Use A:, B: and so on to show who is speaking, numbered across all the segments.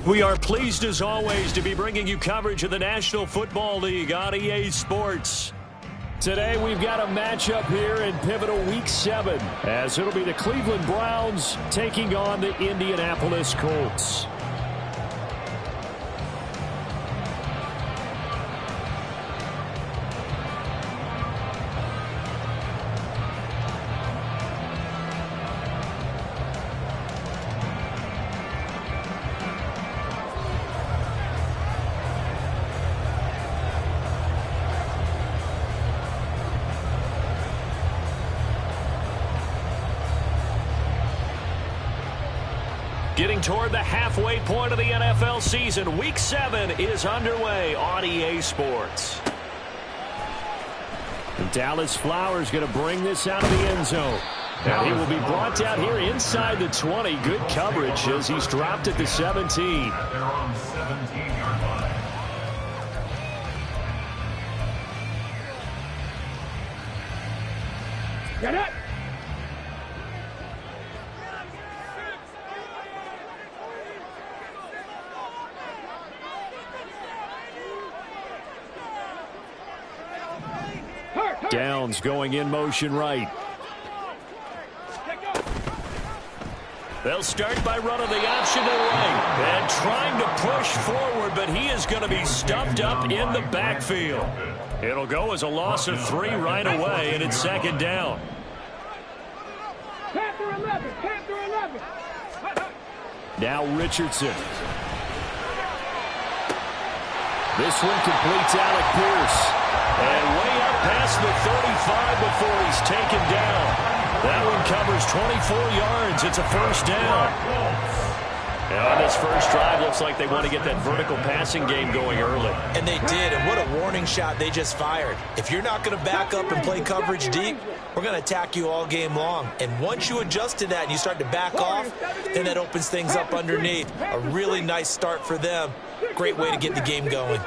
A: We are pleased as always to be bringing you coverage of the National Football League on EA Sports. Today we've got a matchup here in pivotal Week 7 as it'll be the Cleveland Browns taking on the Indianapolis Colts. Getting toward the halfway point of the NFL season, Week 7 is underway on EA Sports. And Dallas Flowers going to bring this out of the end zone. And he will be brought out here inside the 20. Good coverage as he's dropped at the 17.
B: They're on 17-yard line.
C: Get it!
A: Downs going in motion right. They'll start by running the option to the right and trying to push forward, but he is going to be stuffed up in the backfield. It'll go as a loss of 3 right away, and it's second down. Now Richardson. This one completes Alec Pierce. And way up past the 35 before he's taken down. That one covers 24 yards. It's a first down. And on this first drive, looks like they want to get that vertical passing game going early.
D: And they did, and what a warning shot they just fired. If you're not going to back up and play coverage deep, we're going to attack you all game long. And once you adjust to that and you start to back off, then that opens things up underneath. A really nice start for them. Great way to get the game going.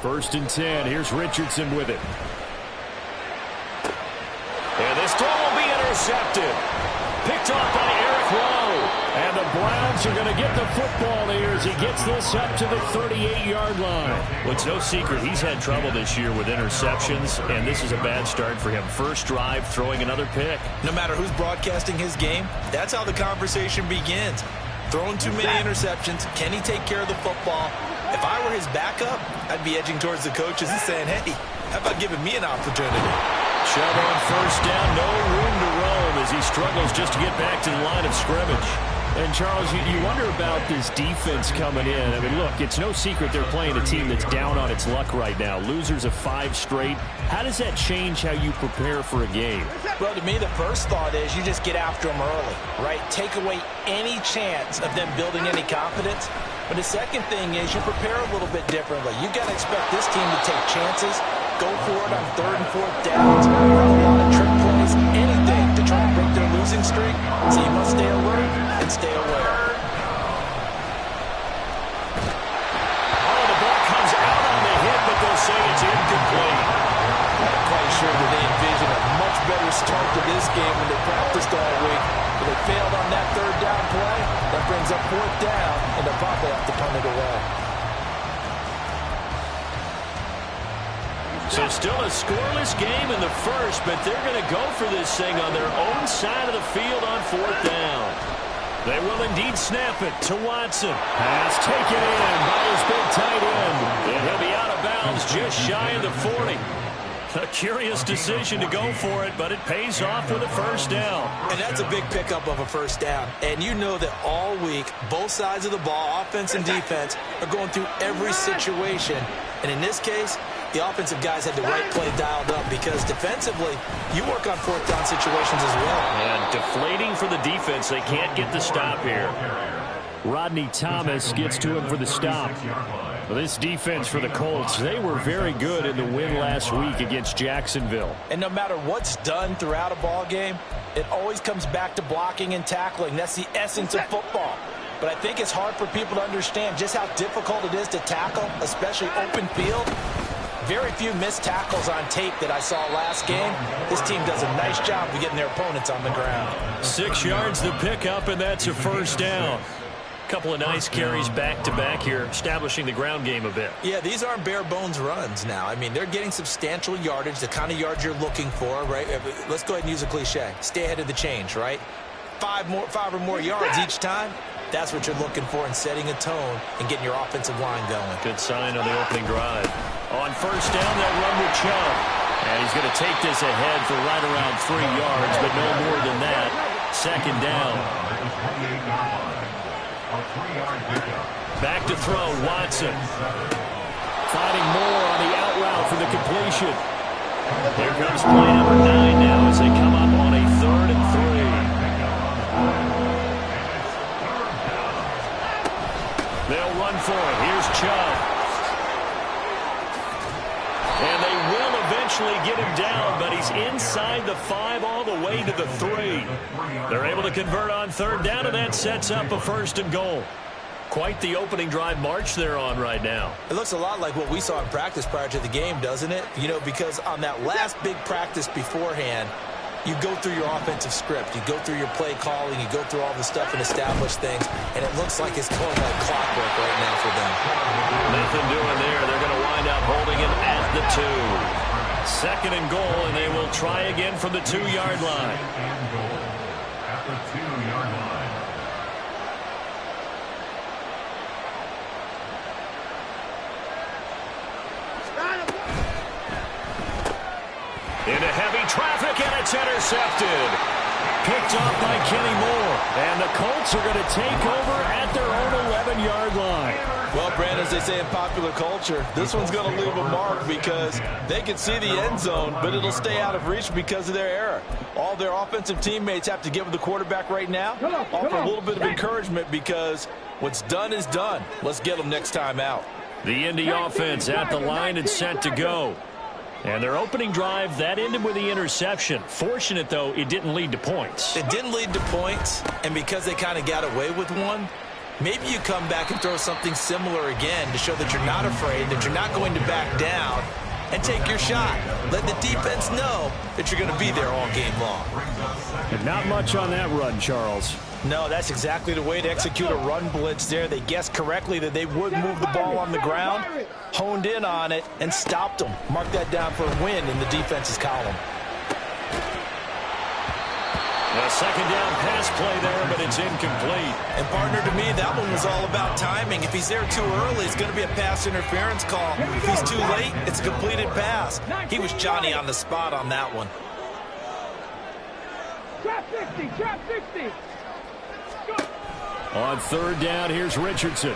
A: First and 10. Here's Richardson with it. And this throw will be intercepted. Picked off by Eric Rowe. And the Browns are going to get the football here as he gets this up to the 38-yard line. Well, it's no secret he's had trouble this year with interceptions, and this is a bad start for him. First drive, throwing another pick.
D: No matter who's broadcasting his game, that's how the conversation begins. Throwing too many interceptions. Can he take care of the football? If I were his backup, I'd be edging towards the coaches and saying, hey, how about giving me an opportunity?
A: Chubb on first down, no room to roam as he struggles just to get back to the line of scrimmage. And, Charles, you wonder about this defense coming in. I mean, look, it's no secret they're playing a team that's down on its luck right now. Losers of 5 straight. How does that change how you prepare for a game?
D: Well, to me, the first thought is you just get after them early, right? Take away any chance of them building any confidence. But the second thing is you prepare a little bit differently. You got to expect this team to take chances, go for it on 3rd and 4th downs, run a lot of trick plays, anything to try and break their losing streak. So you must stay alert and stay aware.
A: Oh, the ball comes out on the hit, but they'll say it's incomplete.
D: I'm quite sure that they envision a much better start to this game when they practiced all week. But they failed on that 3rd down play. That brings up 4th down, and they'll probably have to punt it away.
A: So still a scoreless game in the first, but they're going to go for this thing on their own side of the field on 4th down. They will indeed snap it to Watson. Pass taken in by his big tight end. And he'll be out of bounds just shy of the 40. A curious decision to go for it, but it pays off with a first down.
D: And that's a big pickup of a first down. And you know that all week, both sides of the ball, offense and defense, are going through every situation. And in this case, the offensive guys had the right play dialed up because defensively, you work on 4th down situations as well.
A: And deflating for the defense. They can't get the stop here. Rodney Thomas gets to him for the stop. Well, this defense for the Colts, they were very good in the win last week against Jacksonville.
D: And no matter what's done throughout a ball game, it always comes back to blocking and tackling. That's the essence of football. But I think it's hard for people to understand just how difficult it is to tackle, especially open field. Very few missed tackles on tape that I saw last game. This team does a nice job of getting their opponents on the ground.
A: 6 yards to pick up, and that's a first down. Couple of nice carries back-to-back here, establishing the ground game a bit.
D: Yeah, these aren't bare-bones runs now. I mean, they're getting substantial yardage, the kind of yards you're looking for, right? Let's go ahead and use a cliche. Stay ahead of the change, right? Five or more yards each time. That's what you're looking for in setting a tone and getting your offensive line going.
A: Good sign on the opening drive. On first down, they'll run with Chubb. And he's going to take this ahead for right around 3 yards, but no more than that. Second down. Back to throw, Watson. Finding more on the out route for the completion. Here comes play number 9 now as they come up on a 3rd and 3. They'll run for it. Here's Chubb. And they will eventually get him down, but he's inside the 5 all the way to the 3. They're able to convert on 3rd down, and that sets up a 1st and goal. Quite the opening drive march they're on right now.
D: It looks a lot like what we saw in practice prior to the game, doesn't it? You know, because on that last big practice beforehand, you go through your offensive script. You go through your play calling. You go through all the stuff and establish things, and it looks like it's going like clockwork right now for them.
A: Nothing doing there. They're going to wind up holding him at the 2. 2nd and goal, and they will try again from the 2-yard line.
B: At the 2-yard line.
A: Into heavy traffic, and it's intercepted. Picked off by Kenny Moore. And the Colts are going to take over at their own 11-yard line.
D: Well, Brandon, as they say in popular culture, this one's going to leave a mark because they can see the end zone, but it'll stay out of reach because of their error. All their offensive teammates have to give the quarterback right now, offer a little bit of encouragement because what's done is done. Let's get them next time out.
A: The Indy offense at the line and set to go. And their opening drive, that ended with the interception. Fortunate, though, it didn't lead to points.
D: It didn't lead to points, and because they kind of got away with one, maybe you come back and throw something similar again to show that you're not afraid, that you're not going to back down, and take your shot. Let the defense know that you're going to be there all game long.
A: And not much on that run, Charles.
D: No, that's exactly the way to execute a run blitz there. They guessed correctly that they would move the ball on the ground, honed in on it, and stopped them. Mark that down for a win in the defense's column.
A: A second down pass play there, but it's incomplete.
D: And, partner, to me, that one was all about timing. If he's there too early, it's going to be a pass interference call. If he's too late, it's a completed pass. He was Johnny on the spot on that one.
C: Trap 60, trap 60.
A: On 3rd down, here's Richardson.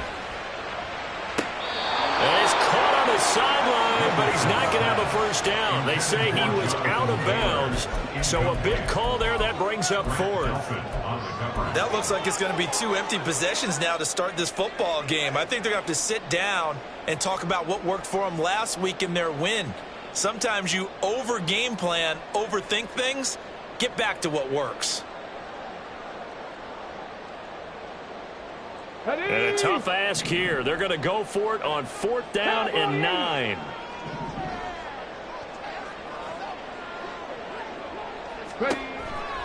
A: And he's caught on the sideline, but he's not going to have a 1st down. They say he was out of bounds, so a big call there that brings up 4th.
D: That looks like it's going to be 2 empty possessions now to start this football game. I think they're going to have to sit down and talk about what worked for them last week in their win. Sometimes you over-game plan, overthink things, get back to what works.
A: And a tough ask here. They're going to go for it on 4th down and 9.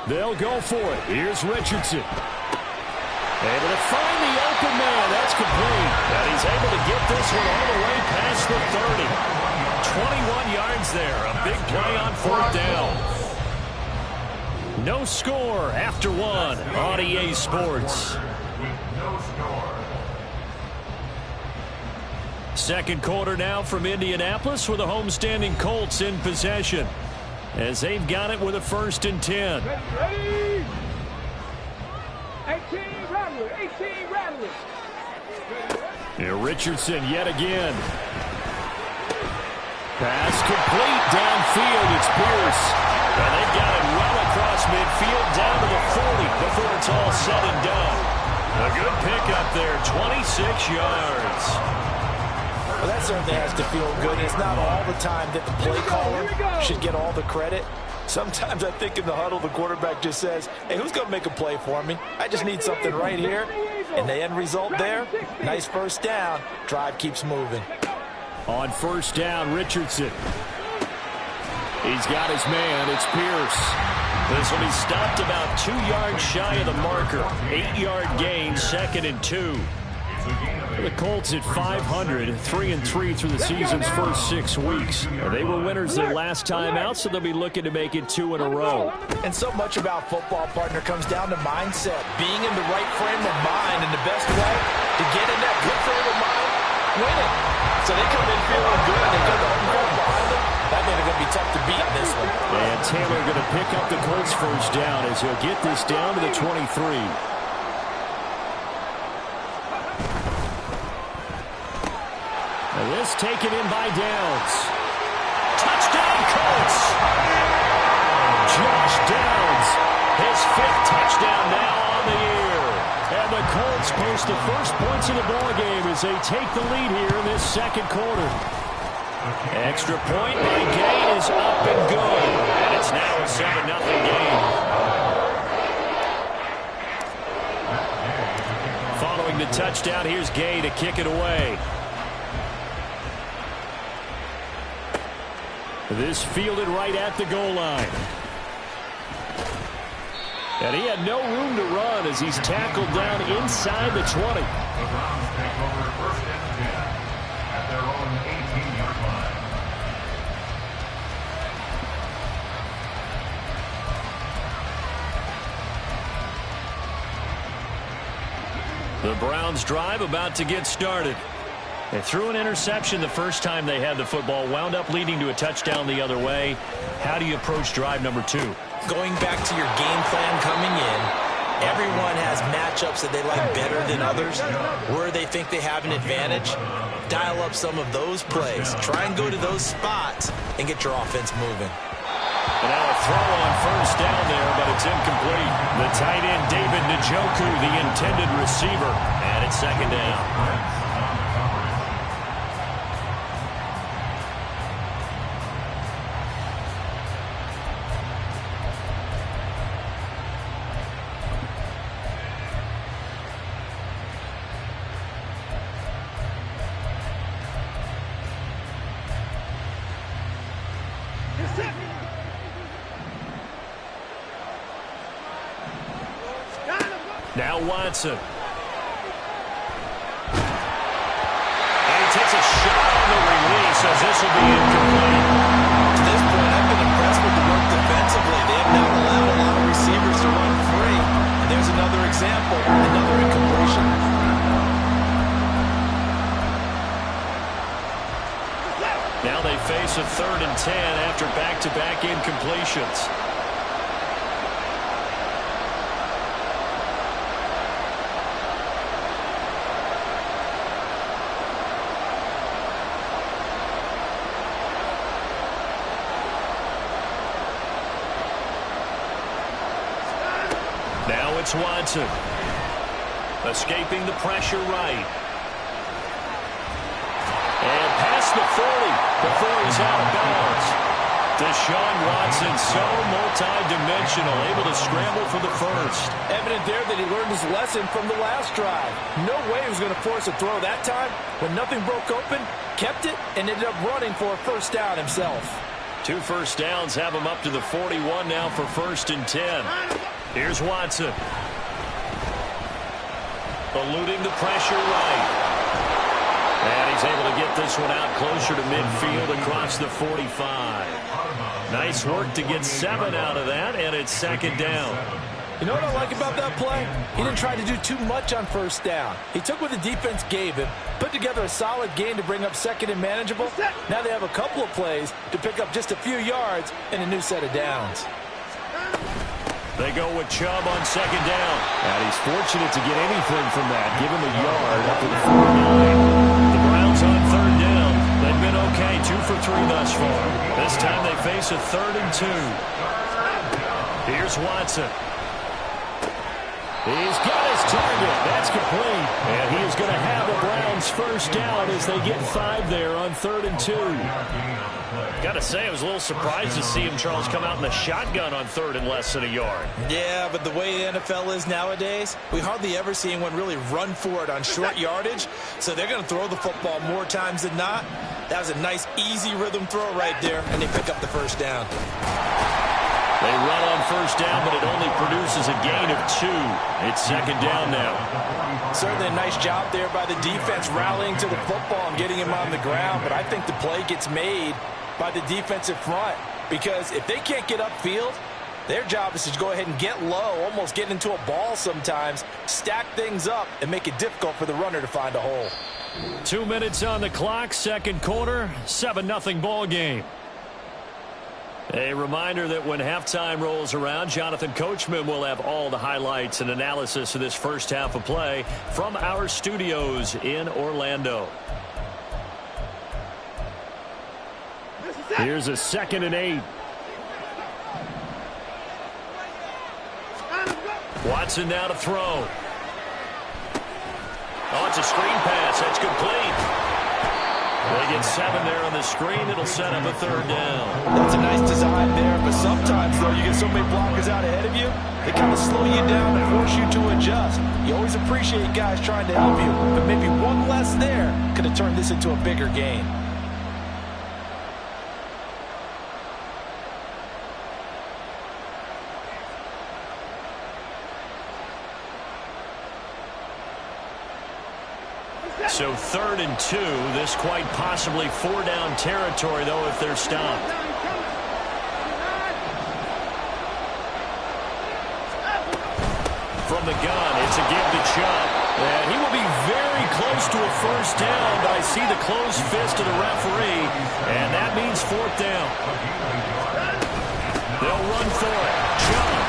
A: They'll go for it. Here's Richardson. Able to find the open man. That's complete. And he's able to get this one all the way past the 30. 21 yards there. A big play on 4th down. No score after 1 on EA Sports. Second quarter now from Indianapolis with the homestanding Colts in possession as they've got it with a 1st and 10.
C: Ready? 18 Rattler, 18 Rattler.
A: Here Richardson yet again. Pass complete downfield. It's Pierce. And they've got it well across midfield down to the 40 before it's all said and done. A good pickup there, 26 yards.
D: Well, that certainly has to feel good. It's not all the time that the play caller should get all the credit. Sometimes I think in the huddle, the quarterback just says, hey, who's going to make a play for me? I just need something right here. And the end result there, nice 1st down. Drive keeps moving.
A: On 1st down, Richardson. He's got his man. It's Pierce. This will be stopped about 2 yards shy of the marker. 8-yard gain, 2nd and 2. The Colts at 500, 3-3 through the season's first 6 weeks. They were winners their last time out, so they'll be looking to make it 2 in a row.
D: And so much about football, partner, comes down to mindset. Being in the right frame of mind, and the best way to get in that good frame of mind, win it. So they come in feeling good. They got the home crowd behind them. That made it going to be tough to beat in this one.
A: And Taylor going to pick up the Colts first down as he'll get this down to the 23. And this taken in by Downs. Touchdown, Colts! Josh Downs, his 5th touchdown now on the year. And the Colts post the first points of the ballgame as they take the lead here in this second quarter. Extra point by Gay is up and good. And it's now a 7-0 game. Following the touchdown, here's Gay to kick it away. This fielded right at the goal line. And he had no room to run as he's tackled down inside the 20.
B: The Browns take over 1st and 10 at their own 18-yard line.
A: The Browns drive about to get started. They threw an interception the first time they had the football, wound up leading to a touchdown the other way. How do you approach drive number 2?
D: Going back to your game plan coming in, everyone has matchups that they like better than others, where they think they have an advantage. Dial up some of those plays. Try and go to those spots and get your offense moving.
A: And now a throw on first down there, but it's incomplete. The tight end, David Njoku, the intended receiver. And it's 2nd down. Now Watson. And he takes a shot on the release as this will be incomplete.
D: To this point, I've been impressed with the work defensively. They have not allowed a lot of receivers to run free. And there's another example, another incompletion.
A: Now they face a 3rd and 10 after back-to-back incompletions. Now it's Watson. Escaping the pressure right. And past the 40 before he's out of bounds. Deshaun Watson, so multi-dimensional, able to scramble for the first.
D: Evident there that he learned his lesson from the last drive. No way he was going to force a throw that time. When nothing broke open, kept it, and ended up running for a first down himself.
A: 2 first downs have him up to the 41 now for 1st and 10. Here's Watson. Eluding the pressure right. And he's able to get this one out closer to midfield across the 45. Nice work to get 7 out of that, and it's 2nd down.
D: You know what I like about that play? He didn't try to do too much on first down. He took what the defense gave him, put together a solid gain to bring up 2nd and manageable. Now they have a couple of plays to pick up just a few yards and a new set of downs.
A: They go with Chubb on 2nd down. And he's fortunate to get anything from that. Give him a yard up to the 49. The Browns on 3rd down. They've been okay, 2 for 3 thus far. This time they face a 3rd and 2. Here's Watson. He's got his target. That's complete. And he is going to have the Browns first down as they get 5 there on 3rd and 2. Got to say, I was a little surprised to see him, Charles, come out in the shotgun on 3rd and less than a yard.
D: Yeah, but the way the NFL is nowadays, we hardly ever see anyone really run for it on short yardage. So they're going to throw the football more times than not. That was a nice, easy rhythm throw right there, and they pick up the first down.
A: They run on first down, but it only produces a gain of 2. It's second down now.
D: Certainly a nice job there by the defense rallying to the football and getting him on the ground, but I think the play gets made by the defensive front because if they can't get upfield, their job is to go ahead and get low, almost get into a ball sometimes, stack things up, and make it difficult for the runner to find a hole.
A: 2 minutes on the clock, second quarter, 7-0 ball game. A reminder that when halftime rolls around, Jonathan Coachman will have all the highlights and analysis of this first half of play from our studios in Orlando. Here's a 2nd and 8. Watson now to throw. Oh, it's a screen pass. That's complete. They get 7 there on the screen. It'll set up a third down.
D: That's a nice design there, but sometimes, though, you get so many blockers out ahead of you, they kind of slow you down and force you to adjust. You always appreciate guys trying to help you, but maybe one less there could have turned this into a bigger gain.
A: So 3rd and 2. This quite possibly 4-down territory, though, if they're stopped. From the gun, it's a give to Chubb. And he will be very close to a first down, but I see the closed fist of the referee, and that means 4th down. They'll run for it. Chubb.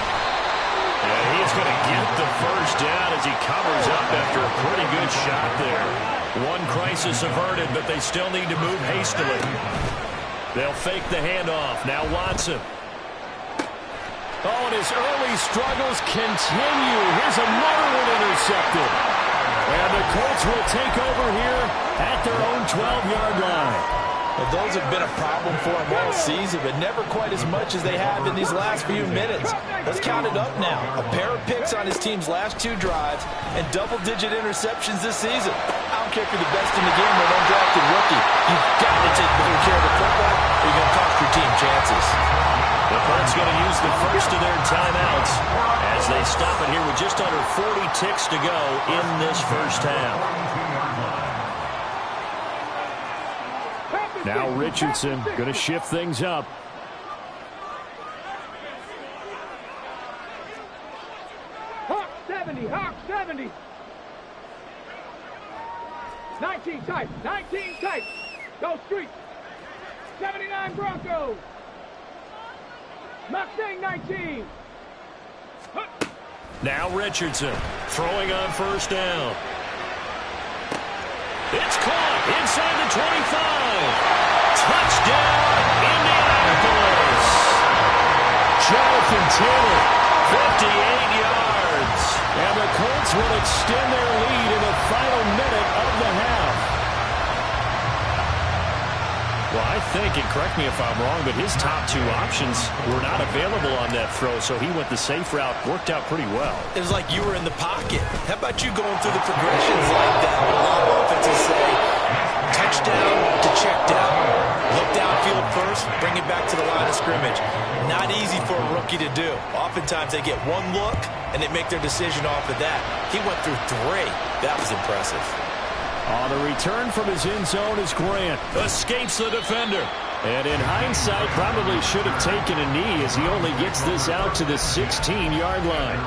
A: And he's going to get the first down as he covers up after a pretty good shot there. One crisis averted, but they still need to move hastily. They'll fake the handoff. Now Watson. Oh, and his early struggles continue. Here's another one intercepted. And the Colts will take over here at their own 12-yard line.
D: Well, those have been a problem for them all season, but never quite as much as they have in these last few minutes. Let's count it up now. A pair of picks on his team's last 2 drives and double-digit interceptions this season. I don't care if you're the best in the game or an undrafted rookie. You've got to take better care of the football or you're going to cost your team chances.
A: The Colts going to use the first of their timeouts as they stop it here with just under 40 ticks to go in this first half. Now Richardson going to shift things up.
C: Hawk 70, Hawk 70. 19 tight, 19 tight. Go Street. 79 Broncos. Mustang 19.
A: Now Richardson throwing on first down. It's caught inside the 25. Touchdown, Indianapolis. Jonathan Taylor, 58 yards. And the Colts will extend their lead in the final minute of the half. Well, I think, and correct me if I'm wrong, but his top 2 options were not available on that throw, so he went the safe route. Worked out pretty well.
D: It was like you were in the pocket. How about you going through the progressions like that? A lot of offenses say touchdown to check down. Look downfield first, bring it back to the line of scrimmage. Not easy for a rookie to do. Oftentimes they get one look and they make their decision off of that. He went through 3. That was impressive.
A: On the return from his end zone is Grant. Escapes the defender. And in hindsight, probably should have taken a knee as he only gets this out to the 16-yard line.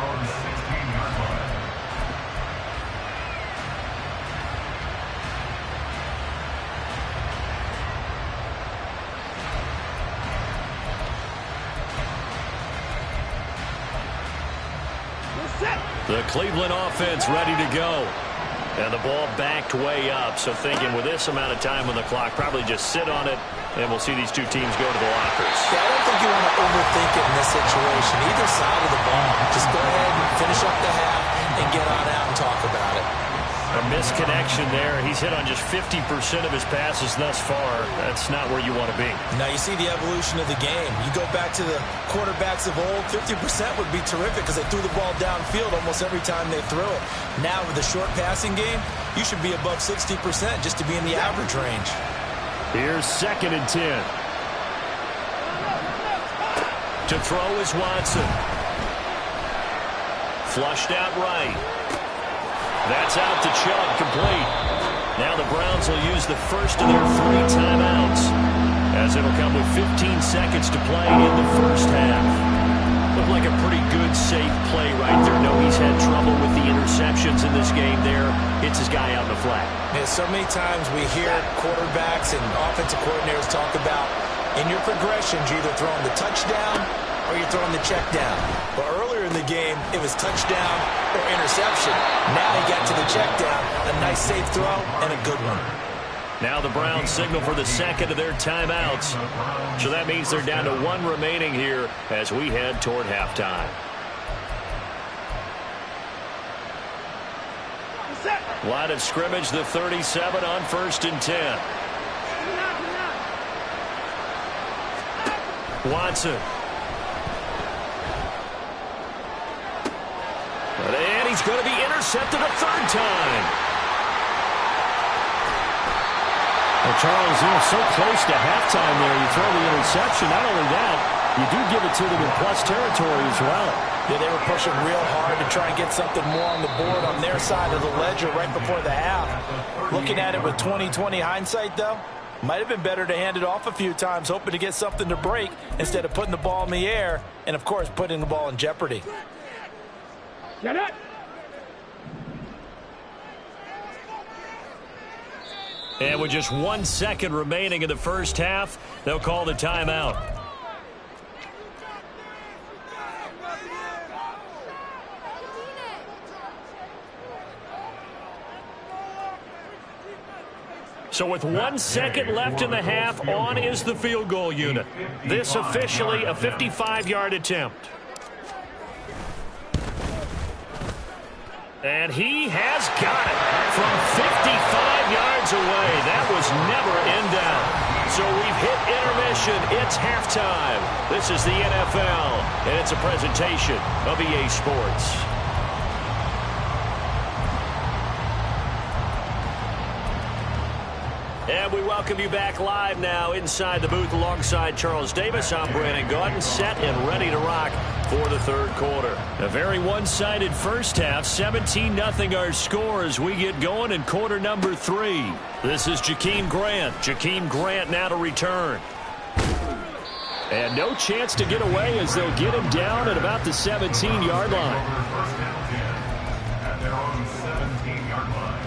A: The Cleveland offense ready to go. And the ball backed way up, so thinking with this amount of time on the clock, probably just sit on it, and we'll see these 2 teams go to the lockers.
D: Yeah, I don't think you want to overthink it in this situation. Either side of the ball. Just go ahead and finish up the half and get on out and talk about it.
A: A misconnection there. He's hit on just 50% of his passes thus far. That's not where you want to be.
D: Now you see the evolution of the game. You go back to the quarterbacks of old, 50% would be terrific because they threw the ball downfield almost every time they threw it. Now with the short passing game, you should be above 60% just to be in the average range.
A: Here's 2nd and 10. To throw is Watson. Flushed out right. That's out to Chubb, complete. Now the Browns will use the first of their 3 timeouts, as it'll come with 15 seconds to play in the first half. Looked like a pretty good, safe play right there. No, he's had trouble with the interceptions in this game there. Hits his guy out in the flat.
D: Yeah, so many times we hear quarterbacks and offensive coordinators talk about in your progressions, you're either throwing the touchdown or you're throwing the check down. But earlier in the game, it was touchdown or interception. Now he got to the check down. A nice safe throw and a good one.
A: Now the Browns signal for the second of their timeouts. So that means they're down to 1 remaining here as we head toward halftime. Line of scrimmage, the 37 on 1st and 10. Watson. And he's going to be intercepted a 3rd time.
E: Well, Charles, you're so close to halftime there. You throw the interception. Not only that, you do give it to them in plus territory as well.
D: Yeah, they were pushing real hard to try and get something more on the board on their side of the ledger right before the half. Looking at it with 20/20 hindsight, though, might have been better to hand it off a few times, hoping to get something to break instead of putting the ball in the air and, of course, putting the ball in jeopardy.
C: Get it!
A: And with just 1 second remaining in the first half, they'll call the timeout. So with 1 second left in the half, on is the field goal unit. This officially a 55-yard attempt. And he has got it from 55 yards away. That was never in doubt. So we've hit intermission. It's halftime. This is the NFL, and it's a presentation of EA Sports. And we welcome you back live now inside the booth alongside Charles Davis. I'm Brandon Gaudin, set and ready to rock for the 3rd quarter. A very one-sided first half, 17-0 our score as we get going in quarter number 3. This is Jakeem Grant. Jakeem Grant now to return. And no chance to get away as they'll get him down at about the 17-yard line.
B: First down 10 at their own 17-yard line.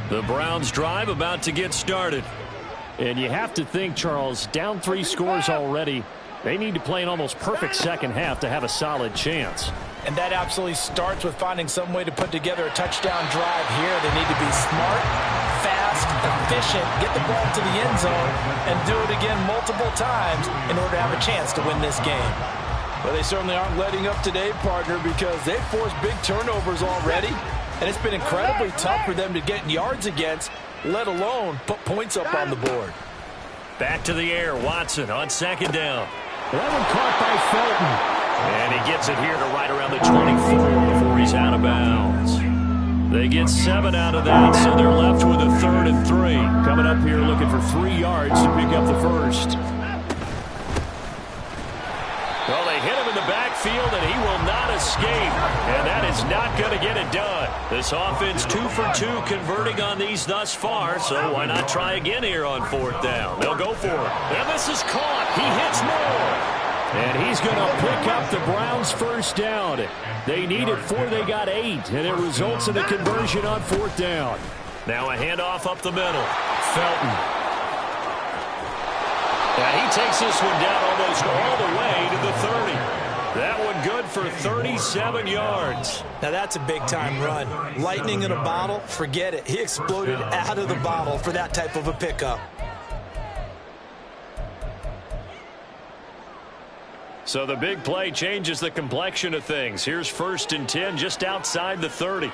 A: The Browns drive about to get started.
E: And you have to think, Charles, down 3 scores already. They need to play an almost perfect second half to have a solid chance.
D: And that absolutely starts with finding some way to put together a touchdown drive here. They need to be smart, fast, efficient, get the ball to the end zone, and do it again multiple times in order to have a chance to win this game.
F: Well, they certainly aren't letting up today, partner, because they've forced big turnovers already. And it's been incredibly tough for them to get yards against, let alone put points up on the board.
A: Back to the air, Watson on 2nd down.
E: That one caught by Felton.
A: And he gets it here to right around the 24 before he's out of bounds. They get 7 out of that, so they're left with a 3rd and 3.
E: Coming up here looking for 3 yards to pick up the first.
A: Well, they hit him in the backfield, and he will not escape. And that is not going to get it done. This offense 2 for 2 converting on these thus far, so why not try again here on 4th down? They'll go for it. And this is caught. He hits more.
E: And he's going to pick up the Browns' first down. They needed 4, they got 8, and it results in a conversion on 4th down.
A: Now a handoff up the middle. Felton. Yeah, he takes this one down almost all the way to the 30. That one good for 37 yards.
D: Now that's a big-time run. Lightning in a bottle, forget it. He exploded out of the bottle for that type of a pickup.
A: So the big play changes the complexion of things. Here's 1st and 10 just outside the 30.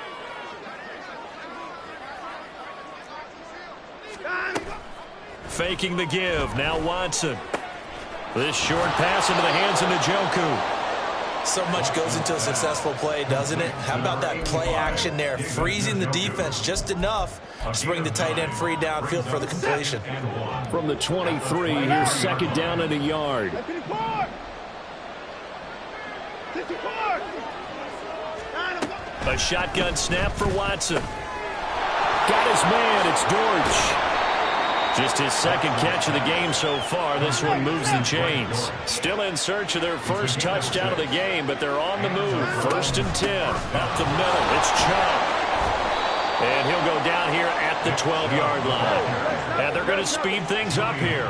A: Faking the give. Now Watson. This short pass into the hands of Njoku.
D: So much goes into a successful play, doesn't it? How about that play action there? Freezing the defense just enough to bring the tight end free downfield for the completion.
E: From the 23, here's second down and a yard.
A: A shotgun snap for Watson. Got his man. It's Dortch. Just his second catch of the game so far. This one moves the chains. Still in search of their first touchdown of the game, but they're on the move. 1st and 10. Up the middle. It's Chubb. And he'll go down here at the 12-yard line. And they're going to speed things up here.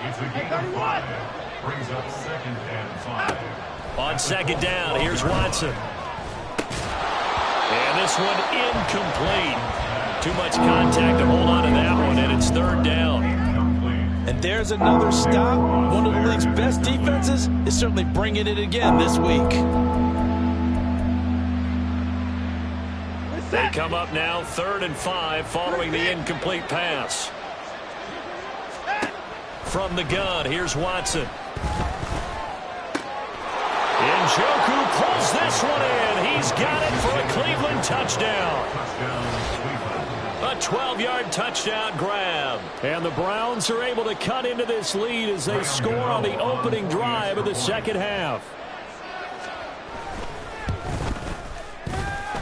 B: It's a gain of 5. Brings up 2nd and 5.
A: On second down, here's Watson. And this one incomplete. Too much contact to hold on to that one, and it's 3rd down.
D: And there's another stop. One of the league's best defenses is certainly bringing it again this week.
A: They come up now 3rd and 5 following the incomplete pass. From the gun, here's Watson. Njoku pulls this one in. He's got it for a Cleveland touchdown. A 12-yard touchdown grab. And the Browns are able to cut into this lead as they score on the opening drive of the second half.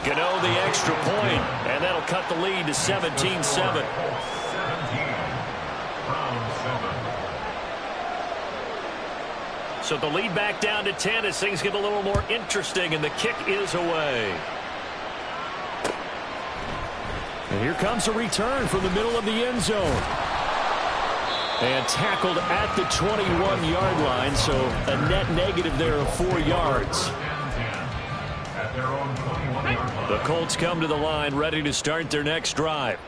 A: Gano the extra point, and that'll cut the lead to 17-7. So the lead back down to 10 as things get a little more interesting, and the kick is away. And here comes a return from the middle of the end zone. And tackled at the 21-yard line, so a net negative there of 4 yards. The Colts come to the line ready to start their next drive.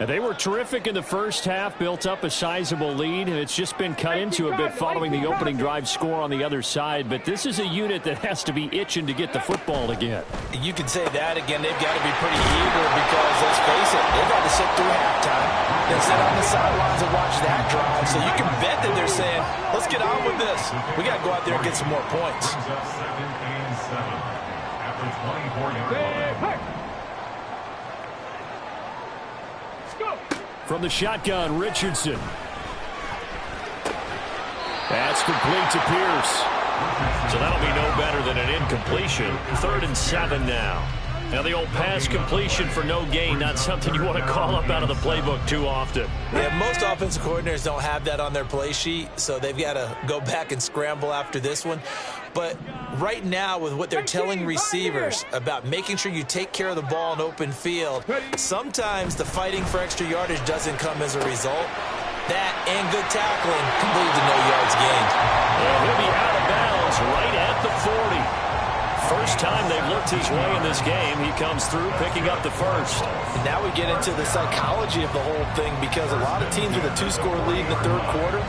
A: And they were terrific in the first half, built up a sizable lead, and it's just been cut into a bit following the opening drive score on the other side. But this is a unit that has to be itching to get the football again.
D: You can say that again. They've got to be pretty eager because, let's face it, they've had to sit through halftime. They sit on the sidelines and watch that drive. So you can bet that they're saying, let's get on with this. We got to go out there and get some more points.
A: From the shotgun, Richardson. That's complete to Pierce. So that'll be no better than an incompletion. 3rd and 7 now. Now the old pass completion for no gain, not something you want to call up out of the playbook too often.
D: Yeah, most offensive coordinators don't have that on their play sheet, so they've got to go back and scramble after this one. But right now, with what they're telling receivers about making sure you take care of the ball in open field, sometimes the fighting for extra yardage doesn't come as a result. That and good tackling can lead to no yards gained.
A: Well, he'll be out of bounds right at the 40. First time they've looked his way in this game, he comes through picking up the first.
D: And now we get into the psychology of the whole thing, because a lot of teams with a 2-score lead in the 3rd quarter,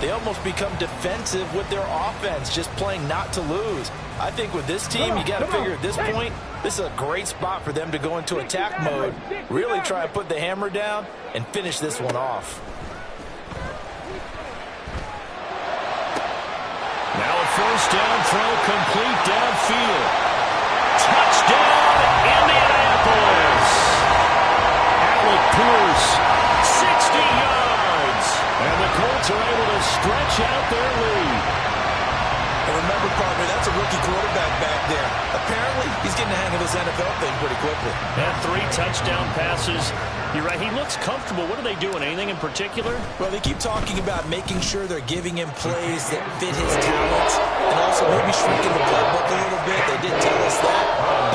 D: they almost become defensive with their offense, just playing not to lose. I think with this team, you got to figure at this point, this is a great spot for them to go into attack mode, really try and put the hammer down and finish this one off.
A: Now a first down throw, complete downfield. Touchdown, Indianapolis. Alec Pierce, 60 yards. And the Colts are able to stretch out their lead.
D: And remember, partner, that's a rookie quarterback back there. Apparently, he's getting the hang of this NFL thing pretty quickly.
A: And 3 touchdown passes. You're right, he looks comfortable. What are they doing? Anything in particular?
D: Well, they keep talking about making sure they're giving him plays that fit his talents and also maybe shrinking the playbook a little bit. They did tell us that.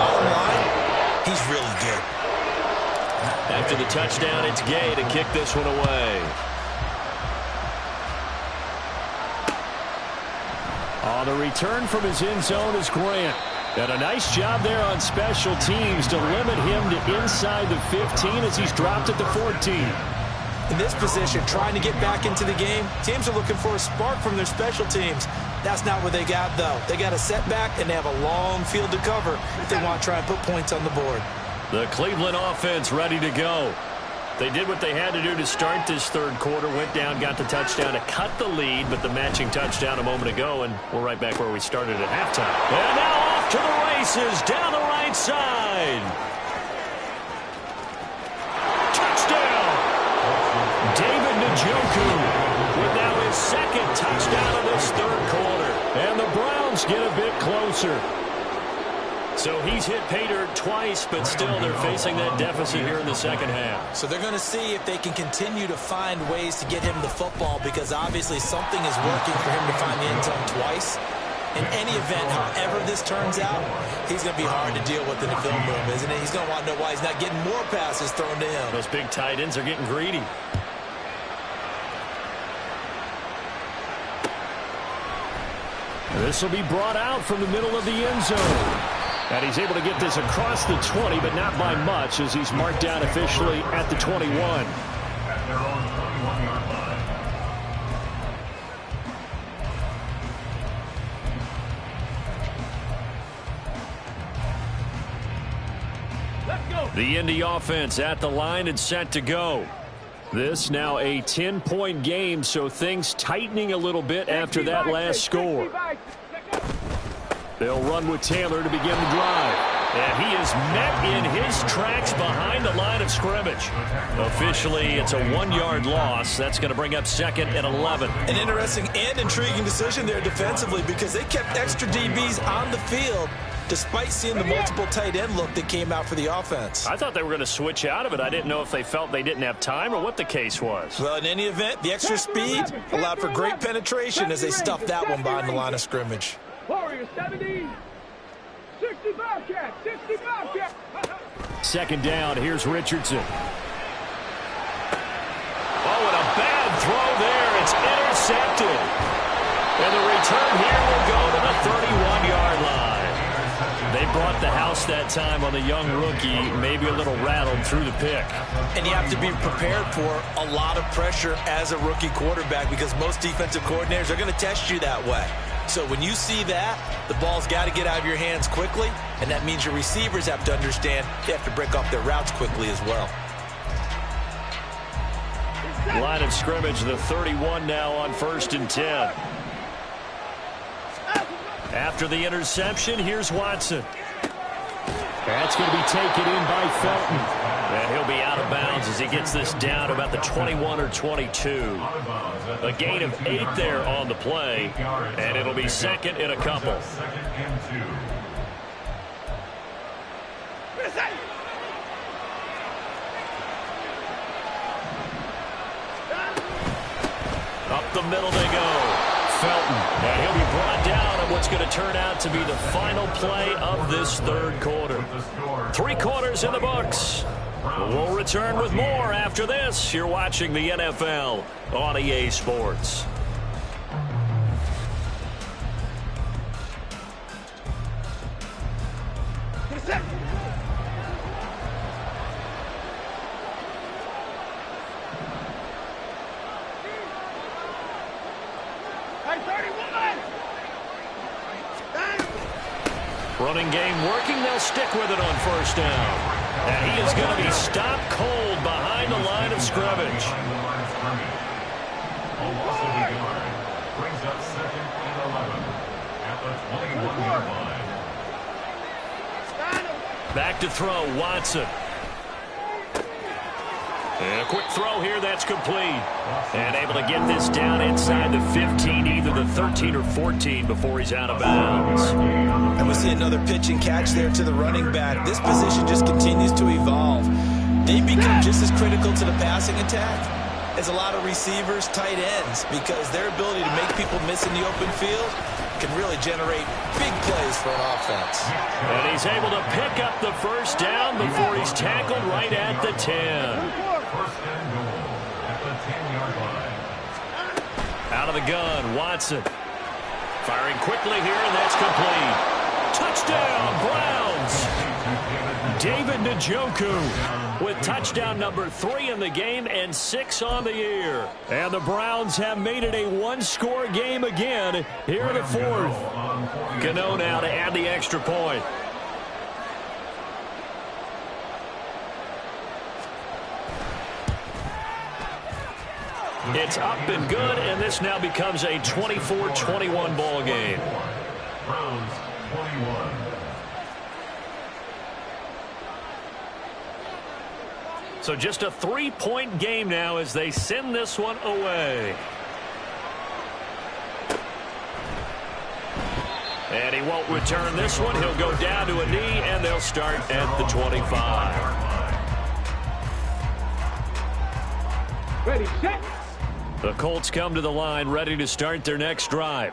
D: Bottom line, he's really good.
A: After the touchdown, it's Gay to kick this one away. On the return from his end zone is Grant. And a nice job there on special teams to limit him to inside the 15 as he's dropped at the 14.
D: In this position, trying to get back into the game, teams are looking for a spark from their special teams. That's not what they got, though. They got a setback, and they have a long field to cover if they want to try and put points on the board.
A: The Cleveland offense ready to go. They did what they had to do to start this third quarter. Went down, got the touchdown to cut the lead, but the matching touchdown a moment ago, and we're right back where we started at halftime. And now off to the races down the right side. Touchdown! David Njoku with now his second touchdown of this third quarter. And the Browns get a bit closer. So he's hit pay dirt twice, but still they're facing that deficit here in the second half.
D: So they're going to see if they can continue to find ways to get him the football, because obviously something is working for him to find the end zone twice. In any event, however this turns out, he's going to be hard to deal with in the film room, isn't it? He's going to want to know why he's not getting more passes thrown to him.
A: Those big tight ends are getting greedy. This will be brought out from the middle of the end zone. And he's able to get this across the 20, but not by much, as he's marked down officially at the 21.
B: At their own 21-yard line.
C: Let's go.
A: The Indy offense at the line and set to go. This now a 10-point game, so things tightening a little bit after that last score. They'll run with Taylor to begin the drive. And he is met in his tracks behind the line of scrimmage. Officially, it's a 1-yard loss. That's going to bring up second and 11.
D: An interesting and intriguing decision there defensively, because they kept extra DBs on the field despite seeing the multiple tight end look that came out for the offense.
A: I thought they were going to switch out of it. I didn't know if they felt they didn't have time or what the case was.
D: Well, in any event, the extra speed allowed for great penetration as they stuffed that one behind the line of scrimmage.
C: Warriors 70, 65 cat, 65 cat.
A: Second down, here's Richardson. Oh, and a bad throw there. It's intercepted. And the return here will go to the 31-yard line. They brought the house that time on the young rookie, maybe a little rattled through the pick.
D: And you have to be prepared for a lot of pressure as a rookie quarterback, because most defensive coordinators are going to test you that way. So when you see that, the ball's got to get out of your hands quickly, and that means your receivers have to understand they have to break off their routes quickly as well.
A: Line of scrimmage, the 31 now on 1st and 10. After the interception, here's Watson. That's going to be taken in by Felton. And he'll be out of bounds as he gets this down about the 21 or 22. A gain of 8 there on the play, and it'll be second and a couple.
B: Second and 2.
A: Up the middle they go. Felton, and he'll be brought down on what's going to turn out to be the final play of this third quarter. 3 quarters in the books. We'll return with more after this. You're watching the NFL on EA Sports. Running game working. They'll stick with it on 1st down. And he is going to be stopped cold behind the line of scrimmage.
B: Brings up second and 11 at the 21-yard line.
A: Back to throw, Watson. And a quick throw here, that's complete. And able to get this down inside the 15, either the 13 or 14 before he's out of bounds.
D: And we see another pitch and catch there to the running back. This position just continues to evolve. They become just as critical to the passing attack as a lot of receivers, tight ends, because their ability to make people miss in the open field can really generate big plays for an offense.
A: And he's able to pick up the 1st down before he's tackled right at the 10.
B: First and goal at the 10-yard line.
A: Out of the gun, Watson. Firing quickly here, and that's complete. Touchdown, Browns! David Njoku with touchdown number 3 in the game and 6 on the year. And the Browns have made it a 1-score game again here in the 4th. Gano now to add the extra point. It's up and good, and this now becomes a 24-21 ball game.
B: Browns 21.
A: So just a 3-point game now as they send this one away. And he won't return this one. He'll go down to a knee, and they'll start at the 25.
C: Ready, set.
A: The Colts come to the line ready to start their next drive.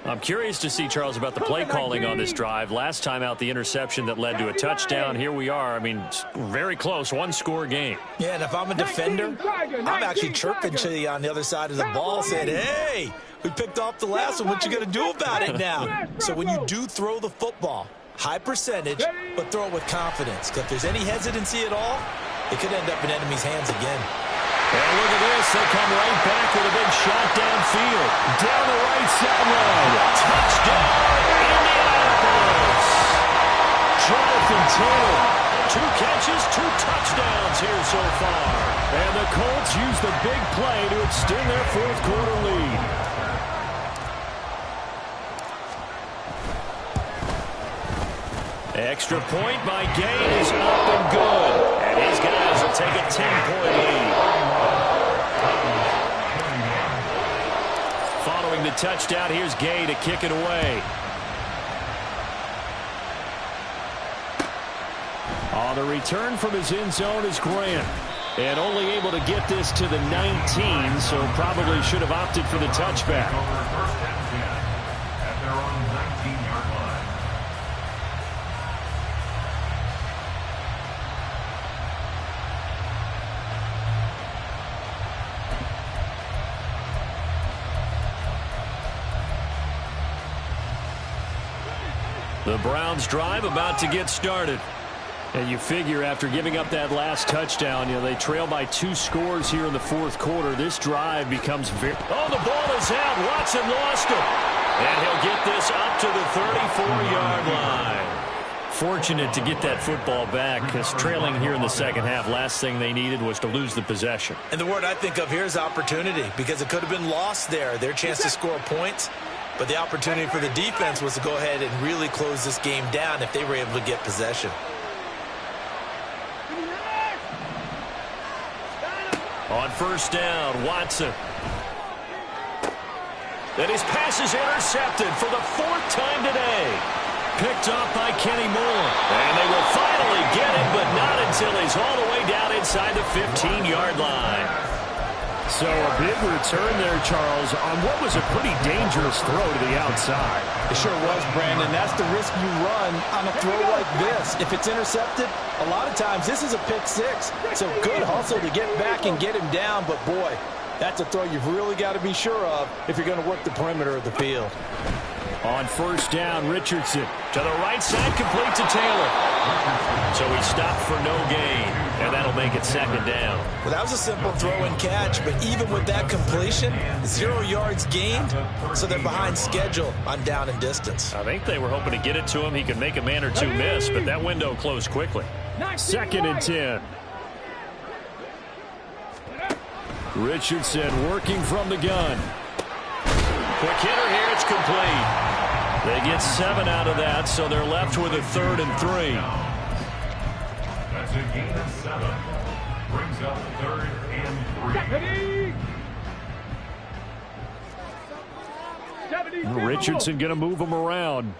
A: I'm curious to see, Charles, about the play calling on this drive. Last time out, the interception that led to a touchdown. Here we are. I mean, very close, one-score game.
D: Yeah, and if I'm a defender, I'm actually chirping to you on the other side of the ball, saying, hey, we picked off the last one. What you going to do about it now? So when you do throw the football, high percentage, but throw it with confidence. Because if there's any hesitancy at all, it could end up in enemy's hands again.
A: And look at this. They come right back with a big shot downfield. Down the right sideline. Touchdown, Indianapolis. Jonathan Taylor. 2 catches, 2 touchdowns here so far. And the Colts use the big play to extend their fourth-quarter lead. Extra point by Gay is up and good. And his guys will take a 10-point lead. Following the touchdown, here's Gay to kick it away. On the return from his end zone is Grant. And only able to get this to the 19, so probably should have opted for the touchback.
B: First and 10 at their own 19-yard line.
A: The Browns drive about to get started. And you figure after giving up that last touchdown, they trail by 2 scores here in the fourth quarter. This drive becomes very... Oh, the ball is out. Watson lost it. And he'll get this up to the 34-yard line. Fortunate to get that football back, because trailing here in the second half, last thing they needed was to lose the possession.
D: And the word I think of here is opportunity, because it could have been lost there. Their chance to score points. But the opportunity for the defense was to go ahead and really close this game down if they were able to get possession.
A: On first down, Watson. And his pass is intercepted for the 4th time today. Picked off by Kenny Moore. And they will finally get it, but not until he's all the way down inside the 15-yard line. So a big return there, Charles, on what was a pretty dangerous throw to the outside.
F: It sure was, Brandon. That's the risk you run on a throw like this. If it's intercepted, a lot of times this is a pick 6. So good hustle to get back and get him down. But, boy, that's a throw you've really got to be sure of if you're going to work the perimeter of the field.
A: On first down, Richardson to the right side, complete to Taylor. So he stopped for no gain, and that'll make it second down.
D: Well, that was a simple throw and catch, but even with that completion, 0 yards gained, so they're behind schedule on down and distance.
A: I think they were hoping to get it to him. He could make a man or 2 miss, but that window closed quickly. Second and 10. Richardson working from the gun. Quick hitter here, it's complete. They get 7 out of that, so they're left with a 3rd and 3.
B: That's a gain of 7. Brings up 3rd and 3.
A: Richardson going to move him around.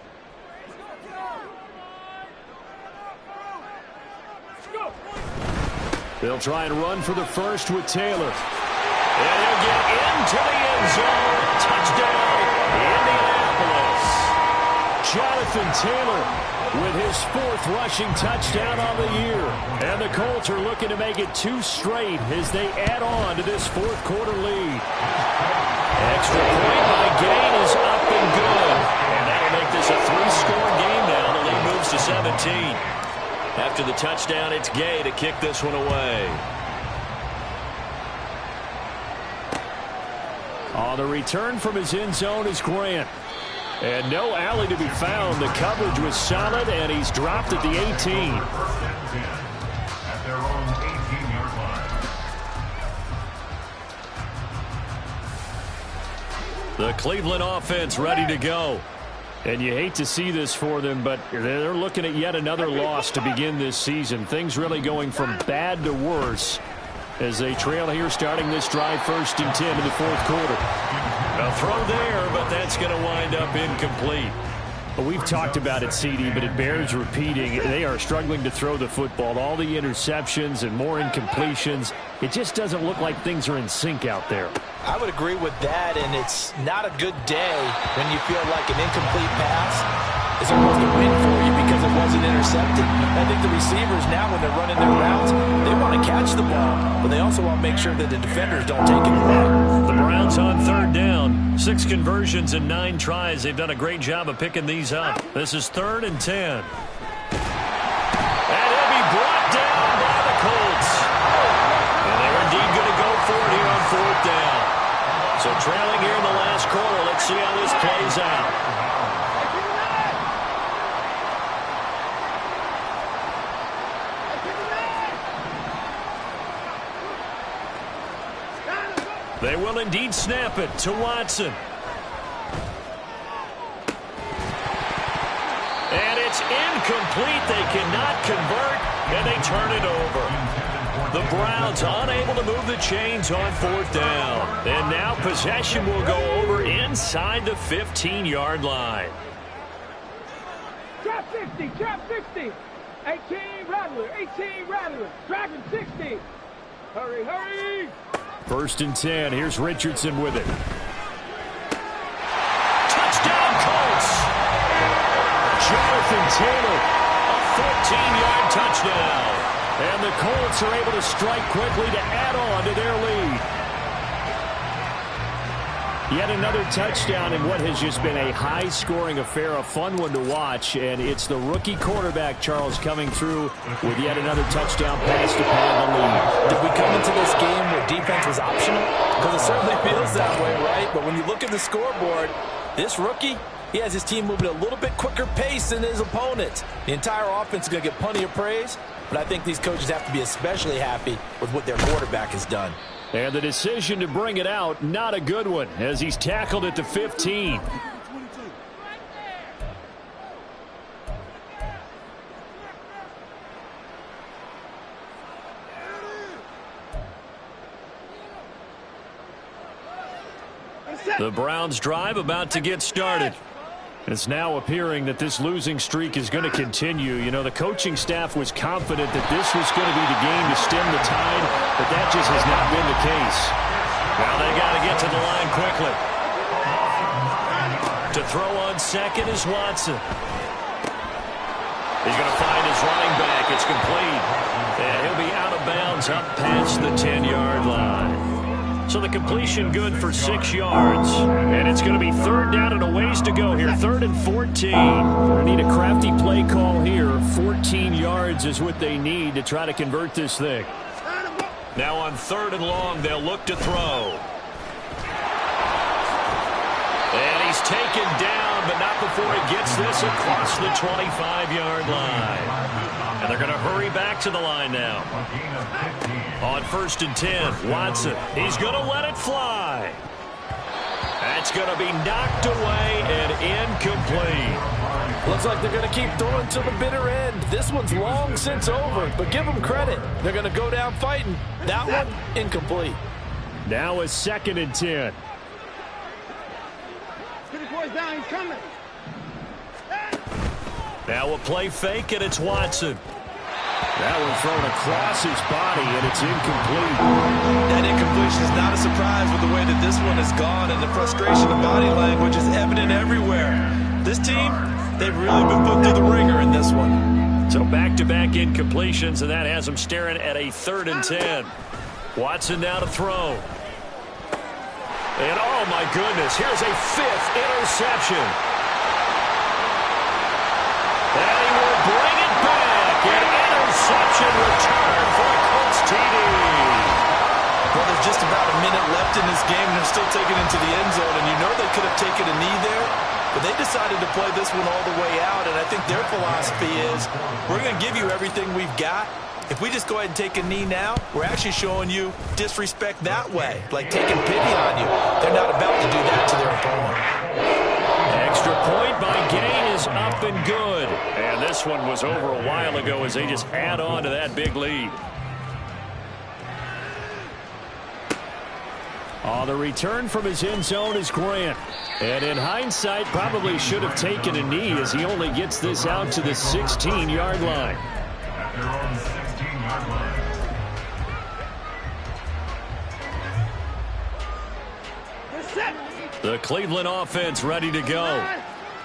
A: They'll try and run for the first with Taylor. And he'll get into the end zone. Touchdown, Indianapolis. Jonathan Taylor with his 4th rushing touchdown on the year. And the Colts are looking to make it 2 straight as they add on to this fourth-quarter lead. Extra point by Gain is up and good. And that'll make this a 3-score game now. The lead moves to 17. After the touchdown, it's Gay to kick this one away. On the return from his end zone is Grant. And no alley to be found. The coverage was solid, and he's dropped at the 18.
B: First and 10 at their own 18-yard line.
A: The Cleveland offense ready to go.
E: And you hate to see this for them, but they're looking at yet another loss to begin this season. Things really going from bad to worse as they trail here starting this drive 1st and 10 in the 4th quarter.
A: A throw there, but that's going to wind up incomplete.
E: Well, we've talked about it, CD, but it bears repeating. They are struggling to throw the football. All the interceptions and more incompletions. It just doesn't look like things are in sync out there.
D: I would agree with that, and it's not a good day when you feel like an incomplete pass is almost a win for you because it wasn't intercepted. I think the receivers now, when they're running their routes, they want to catch the ball, but they also want to make sure that the defenders don't take it away.
A: The Browns on 3rd down. 6 conversions and 9 tries. They've done a great job of picking these up. This is 3rd and 10. And he'll be brought down by the Colts. And they're indeed going to go for it here on 4th down. So trailing here in the last quarter. Let's see how this plays out. They will indeed snap it to Watson. And it's incomplete. They cannot convert, and they turn it over. The Browns unable to move the chains on 4th down. And now possession will go over inside the 15-yard line.
C: Trap 60, trap 60. 18 Rattler, 18 Rattler. Driving 60. Hurry, hurry.
A: 1st and 10. Here's Richardson with it. Touchdown, Colts!
E: Jonathan Taylor.
A: A 14-yard touchdown.
E: And the Colts are able to strike quickly to add on to their lead. Yet another touchdown in what has just been a high-scoring affair, a fun one to watch. And it's the rookie quarterback, Charles, coming through with yet another touchdown pass to pad the lead.
D: Did we come into this game where defense was optional? Because it certainly feels that way, right? But when you look at the scoreboard, this rookie, he has his team moving at a little bit quicker pace than his opponents. The entire offense is going to get plenty of praise, but I think these coaches have to be especially happy with what their quarterback has done.
E: And the decision to bring it out, not a good one, as he's tackled at the 15.
A: The Browns drive about to get started.
E: It's now appearing that this losing streak is going to continue. You know, the coaching staff was confident that this was going to be the game to stem the tide, but that just has not been the case.
A: Now they got to get to the line quickly. To throw on 2nd is Watson. He's going to find his running back. It's complete. And he'll be out of bounds up past the 10-yard line. So the completion good for 6 yards. And it's going to be 3rd down and a ways to go here. 3rd and 14.
E: They need a crafty play call here. 14 yards is what they need to try to convert this thing.
A: Now on 3rd and long, they'll look to throw. And he's taken down, but not before he gets this across the 25-yard line. And they're going to hurry back to the line now. On 1st and 10, Watson. He's going to let it fly. That's going to be knocked away and incomplete.
D: Looks like they're going to keep throwing to the bitter end. This one's long since over, but give them credit. They're going to go down fighting. That one, incomplete.
E: Now a 2nd and 10.
C: Get the boys down, he's coming.
A: Now a play fake, and it's Watson.
E: That one thrown across his body, and it's incomplete.
F: That incompletion is not a surprise with the way that this one has gone, and the frustration of body language is evident everywhere. This team, they've really been put through the ringer in this one.
A: So back-to-back incompletions, and that has them staring at a 3rd and 10. Watson now to throw. And oh my goodness, here's a 5th interception. And he will bring it back. An interception return for a Colts TD.
F: Well, there's just about a minute left in this game, and they're still taking it into the end zone, and you know they could have taken a knee there, but they decided to play this one all the way out, and I think their philosophy is, we're going to give you everything we've got, If we just go ahead and take a knee now, we're actually showing you disrespect that way, like taking pity on you. They're not about to do that to their opponent.
E: Extra point by Gain is up and good. And this one was over a while ago as they just add on to that big lead. On the return from his end zone is Grant. And in hindsight, probably should have taken a knee as he only gets this out to the 16-yard line.
B: At their own 16-yard line.
E: The Cleveland offense ready to go.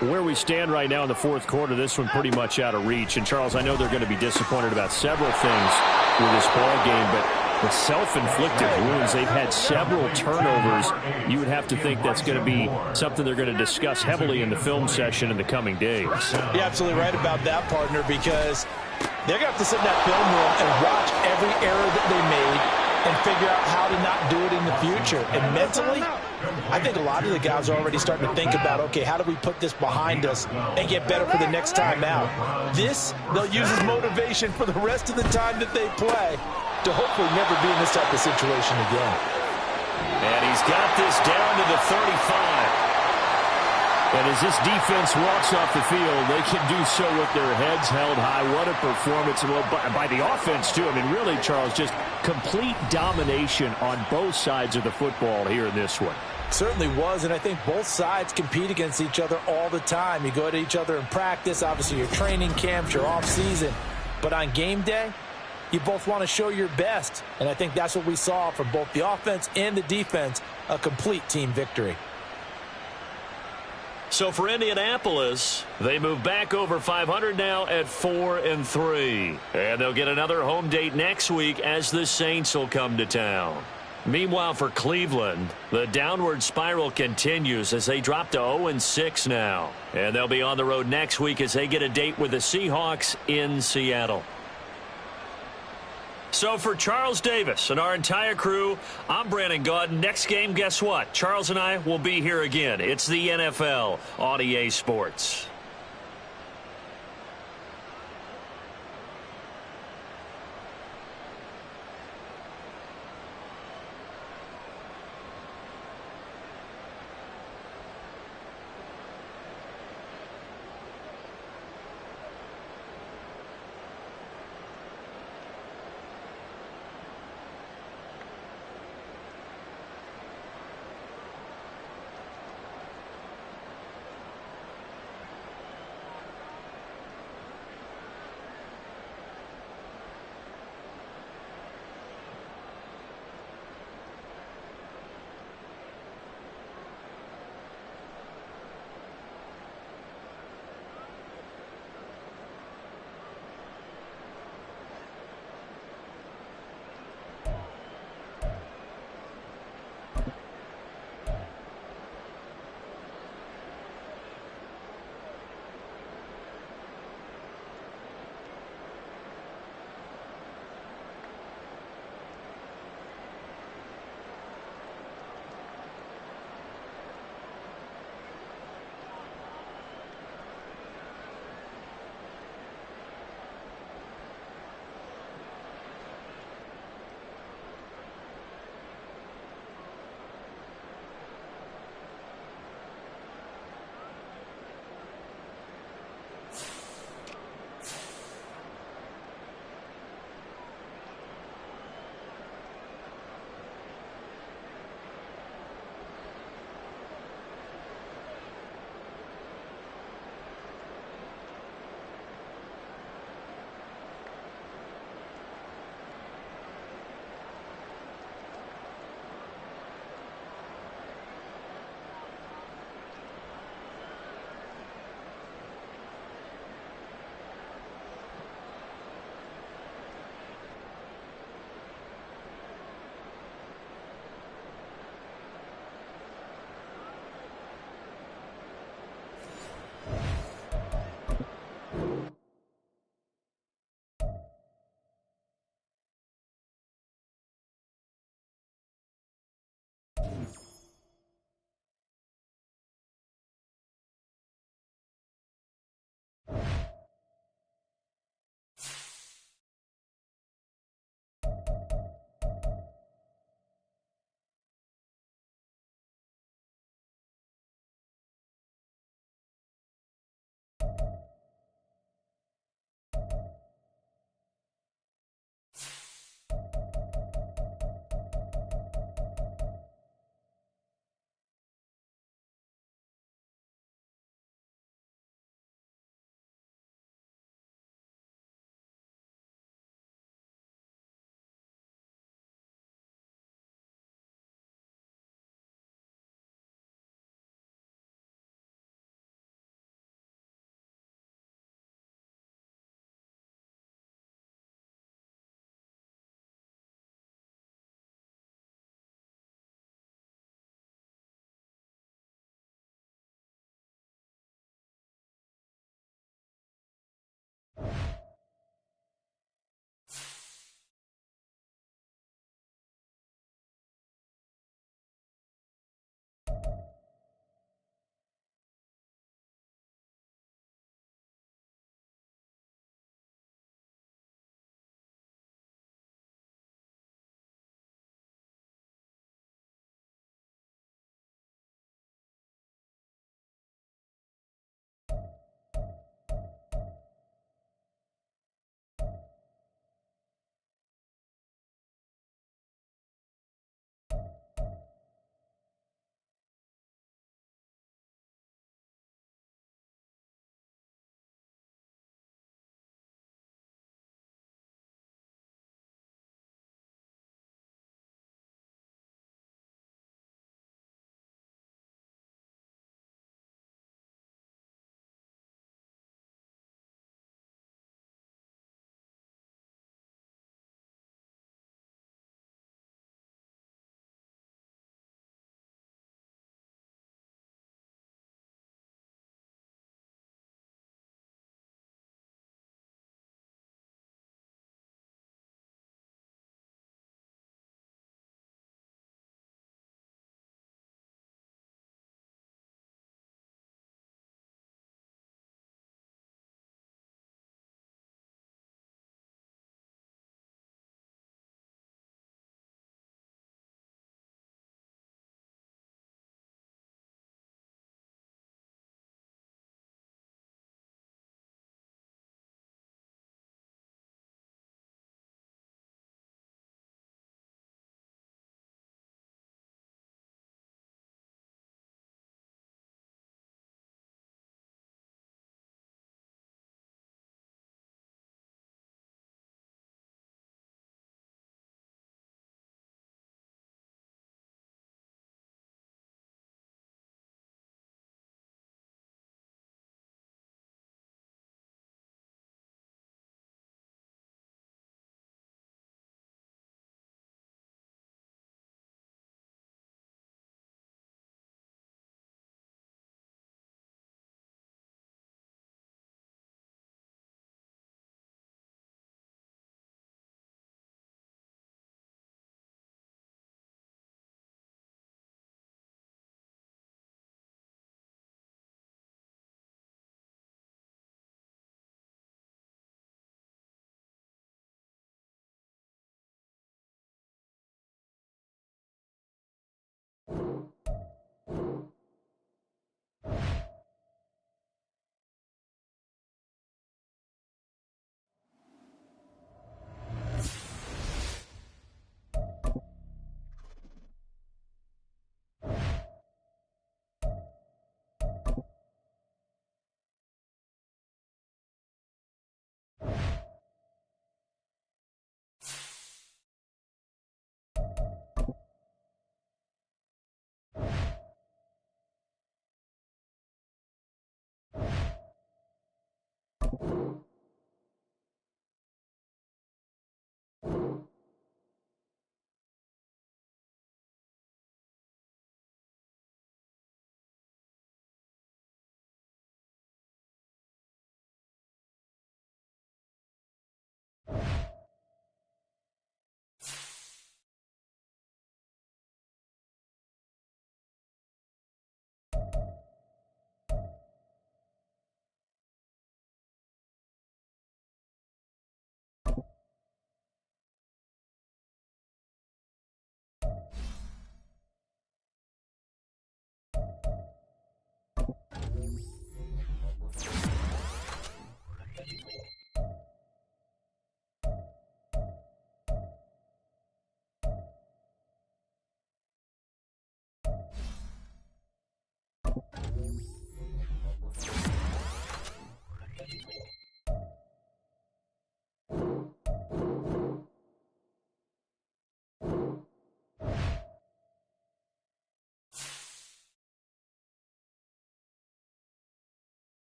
E: Where we stand right now in the fourth quarter, this one pretty much out of reach. And, Charles, I know they're going to be disappointed about several things with this ball game, but the self-inflicted wounds, they've had several turnovers. You would have to think that's going to be something they're going to discuss heavily in the film session in the coming days.
F: You're absolutely right about that, partner, because they're going to have to sit in that film room and watch every error that they made and figure out how to not do it in the future. And mentally, I think a lot of the guys are already starting to think about, okay, how do we put this behind us and get better for the next time out? This, they'll use as motivation for the rest of the time that they play to hopefully never be in this type of situation again.
E: And he's got this down to the 35. And as this defense walks off the field, they can do so with their heads held high. What a performance. Well, by the offense, too. I mean, really, Charles, just complete domination on both sides of the football here in this one.
F: Certainly was, and I think both sides compete against each other all the time. You go to each other in practice, obviously your training camps, your off-season. But on game day, you both want to show your best. And I think that's what we saw from both the offense and the defense, a complete team victory.
E: So for Indianapolis, they move back over 500 now at 4-3. And they'll get another home date next week as the Saints will come to town. Meanwhile, for Cleveland, the downward spiral continues as they drop to 0-6 now. And they'll be on the road next week as they get a date with the Seahawks in Seattle. So for Charles Davis and our entire crew, I'm Brandon Gaudin. Next game, guess what? Charles and I will be here again. It's the NFL on EA Sports.